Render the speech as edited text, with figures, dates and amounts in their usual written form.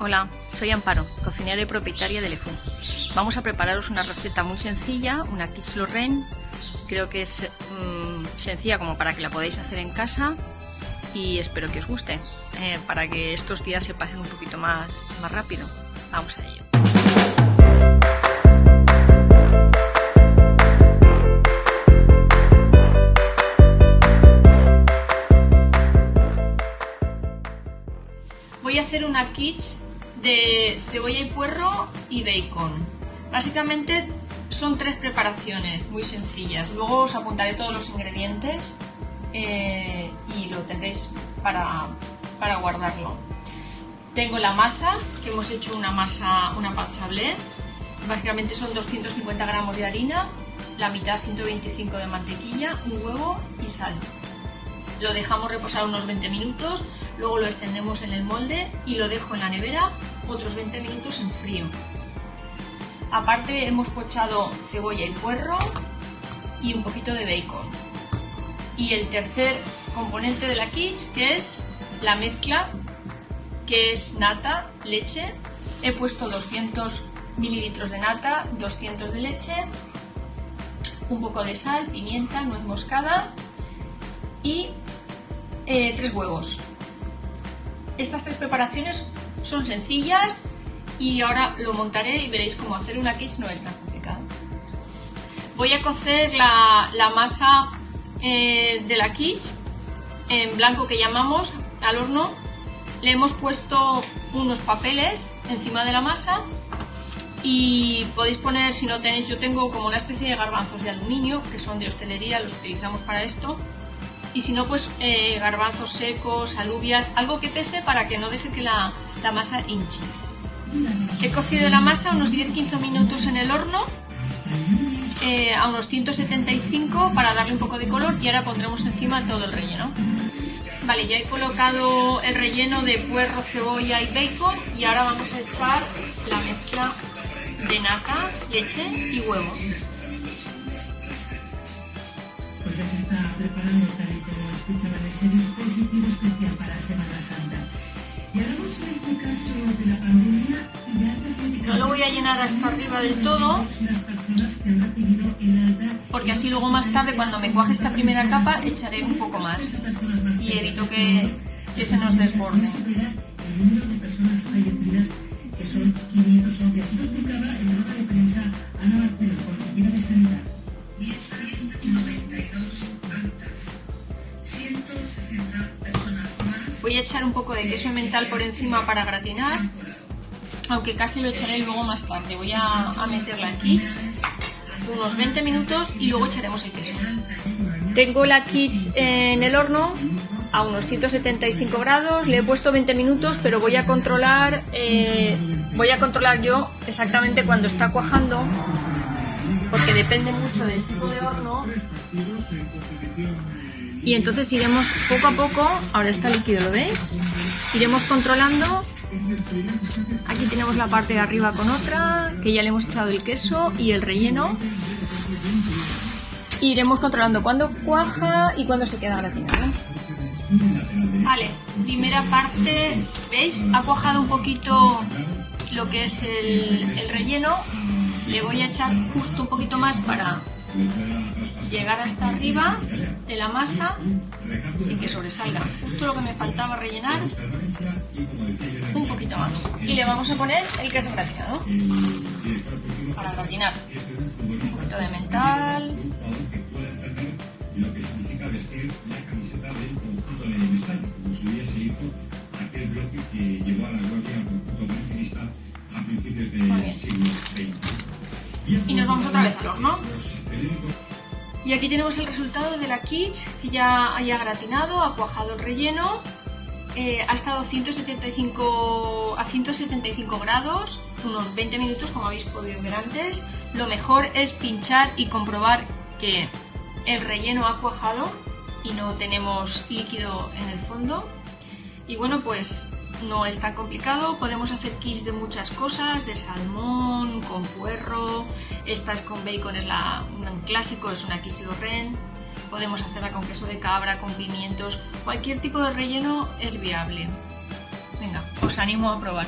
Hola, soy Amparo, cocinera y propietaria de Le Fou. Vamos a prepararos una receta muy sencilla, una quiche Lorraine. Creo que es sencilla como para que la podáis hacer en casa y espero que os guste, para que estos días se pasen un poquito más rápido. Vamos a ello. Voy a hacer una quiche de cebolla y puerro y bacon. Básicamente son 3 preparaciones muy sencillas. Luego os apuntaré todos los ingredientes y lo tendréis para guardarlo. Tengo la masa, que hemos hecho una pâte sablé. Básicamente son 250 gramos de harina, la mitad 125 de mantequilla, un huevo y sal. Lo dejamos reposar unos 20 minutos, luego lo extendemos en el molde y lo dejo en la nevera otros 20 minutos en frío. Aparte hemos pochado cebolla y puerro y un poquito de bacon. Y el tercer componente de la quiche, que es la mezcla, que es nata, leche. He puesto 200 mililitros de nata, 200 de leche, un poco de sal, pimienta, nuez moscada y 3 huevos. Estas 3 preparaciones son sencillas y ahora lo montaré y veréis cómo hacer una quiche no es tan complicado. Voy a cocer la masa de la quiche en blanco, que llamamos, al horno. Le hemos puesto unos papeles encima de la masa y podéis poner, si no tenéis, yo tengo como una especie de garbanzos de aluminio que son de hostelería, los utilizamos para esto. Y si no, pues garbanzos secos, alubias, algo que pese para que no deje que la masa hinche. He cocido la masa unos 10-15 minutos en el horno a unos 175 para darle un poco de color, y ahora pondremos encima todo el relleno. Vale, ya he colocado el relleno de puerro, cebolla y bacon y ahora vamos a echar la mezcla de nata, leche y huevo. Pues ya se está preparando, tal y como escuchaban, ese dispositivo especial para Semana Santa. Y hablamos en este caso de la pandemia y de altas médicas. No lo voy a llenar hasta arriba del todo, porque así luego más tarde, cuando me cuaje esta primera capa, echaré un poco más y evito que se nos desborde. El número de personas fallecidas, que son 500 hombres. Así lo explicaba en la nota de prensa Ana Barceló, consejera de Sanidad. 92 altas, 160 personas más. Voy a echar un poco de queso emmental por encima para gratinar, aunque casi lo echaré luego más tarde. Voy a meter la quiche unos 20 minutos y luego echaremos el queso. Tengo la quiche en el horno a unos 175 grados, le he puesto 20 minutos, pero voy a controlar yo exactamente cuando está cuajando, porque depende mucho del tipo de horno, y entonces iremos poco a poco. Ahora está líquido, ¿lo veis? Iremos controlando. Aquí tenemos la parte de arriba con otra, que ya le hemos echado el queso y el relleno. Iremos controlando cuándo cuaja y cuándo se queda gratinado. Vale, primera parte, ¿veis? Ha cuajado un poquito lo que es el relleno. Le voy a echar justo un poquito más para llegar hasta arriba de la masa sin que sobresalga. Justo lo que me faltaba rellenar, un poquito más. Y le vamos a poner el queso gratinado para gratinar. Un poquito de mental. Lo que significa vestir la camiseta del conjunto leninista, como su día se hizo aquel bloque que llevó a la gloria al conjunto valencianista a principios del siglo XX. Y nos vamos otra vez al horno. Y aquí tenemos el resultado de la quiche, que ya haya gratinado, ha cuajado el relleno, ha estado a 175 grados, unos 20 minutos, como habéis podido ver antes. Lo mejor es pinchar y comprobar que el relleno ha cuajado y no tenemos líquido en el fondo. Y bueno, pues no es tan complicado, podemos hacer quiche de muchas cosas, de salmón, con puerro, esta es con bacon, es un clásico, es una quiche Lorraine. Podemos hacerla con queso de cabra, con pimientos, cualquier tipo de relleno es viable. Venga, os animo a probar.